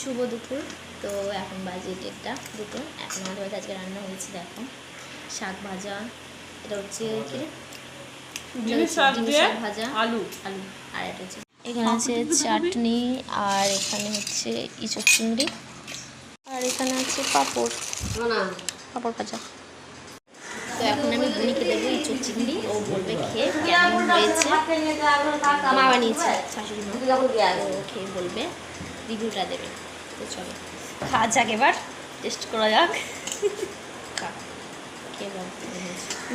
শুভ দুপুর। তো এখন বাজে 1টা দুটো। এখন আমাদের বাড়িতে আজকে রান্না হয়েছে, দেখো শাক ভাজা, এটা হচ্ছে কি শাক ভাজা, আলু আলু, আর এটা হচ্ছে এখানে আছে চাটনি, আর এখানে হচ্ছে ইঁচড় চিংড়ি, আর এখানে আছে পাঁপড় ভাজা। তো এখন আমি বুনিকে দেবো ইঁচড় চিংড়ি, ও বলবে খেয়ে কেমন হয়েছে। মা বানিয়েছে, শাশুড়ি মা, ও খেয়ে বলবে, রিভিউটা দেবে। তো চলো খাওয়া যাক, এবার টেস্ট করা যাক।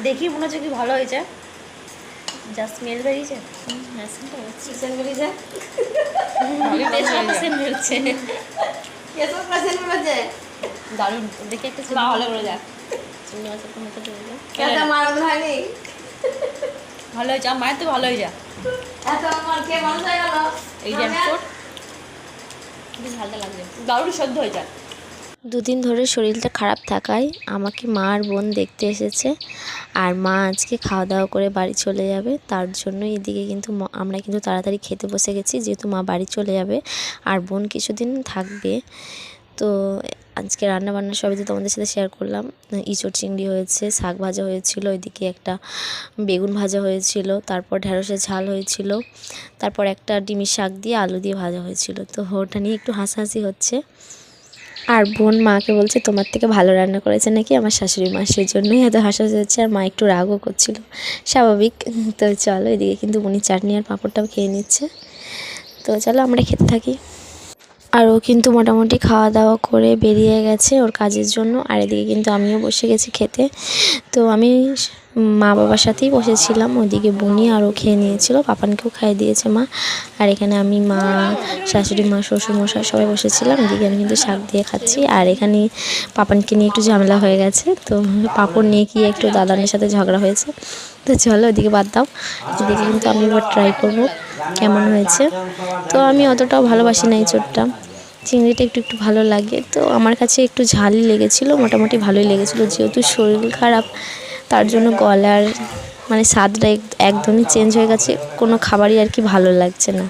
দেখি মনে হচ্ছে কি ভালো হয়েছে, যা স্মেল বেরিয়েছে, চিকেন বেরিয়েছে, দারুণ। দেখি একটা ভালো করে যাক, চিংড়ি মাছের তো মুখে চলে যায়, ভালো হয়েছে। আমার মায়ের তো ভালো হয়ে যায়, এই যে বেশ ভালো লাগছে, দারুণ সদ্য হয়ে যায়। দুদিন ধরে শরীরটা খারাপ থাকায় আমাকে মা আর বোন দেখতে এসেছে, আর মা আজকে খাওয়া দাওয়া করে বাড়ি চলে যাবে। তার জন্য এদিকে কিন্তু আমরা কিন্তু তাড়াতাড়ি খেতে বসে গেছি, যেহেতু মা বাড়ি চলে যাবে আর বোন কিছুদিন থাকবে। তো আজকে রান্নাবান্না সবই তো তোমাদের সাথে শেয়ার করলাম। ইঁচড় চিংড়ি হয়েছে, শাক ভাজা হয়েছিল, ওইদিকে একটা বেগুন ভাজা হয়েছিল, তারপর ঢেঁড়সের ঝাল হয়েছিল, তারপর একটা ডিমের শাক দিয়ে আলু দিয়ে ভাজা হয়েছিল। তো ওটা নিয়ে একটু হাসাহাসি হচ্ছে। আর বোন মাকে বলছে তোমার থেকে ভালো রান্না করেছে নাকি আমার শাশুড়ি মা, সেই জন্যই এত হাসাহাসি হচ্ছে। আর মা একটু রাগও করছিল, স্বাভাবিক। তো চলো, এদিকে কিন্তু বুনি চাটনি আর পাঁপড়টাও খেয়ে নিচ্ছে। তো চলো আমরা খেতে থাকি। আর ও কিন্তু মোটামুটি খাওয়া দাওয়া করে বেরিয়ে গেছে ওর কাজের জন্য, আর এদিকে কিন্তু আমিও বসে গেছি খেতে। তো আমি মা বাবার সাথেই বসেছিলাম, ওদিকে বুনি আরও খেয়ে নিয়েছিল, পাপানকেও খাইয়ে দিয়েছে মা। আর এখানে আমি, মা, শাশুড়ি মা, শ্বশুরমশাই সবাই বসেছিলাম। এদিকে আমি কিন্তু শাক দিয়ে খাচ্ছি, আর এখানে পাপানকে নিয়ে একটু ঝামেলা হয়ে গেছে। তো পাঁপড় নিয়ে কি একটু দাদানের সাথে ঝগড়া হয়েছে। তো চলো ওদিকে বাদ দাও, এদিকে কিন্তু আমি এবার ট্রাই করবো কেমন হয়েছে। তো আমি অতটাও ভালোবাসি না এই চোটটা, চিংড়িটা একটু একটু ভালো লাগে। তো আমার কাছে একটু ঝালই লেগেছিলো, মোটামুটি ভালোই লেগেছিলো। যেহেতু শরীর খারাপ, তার জন্য গলার মানে স্বাদটা একদমই চেঞ্জ হয়ে গেছে, কোনো খাবারই আর কি ভালো লাগছে না।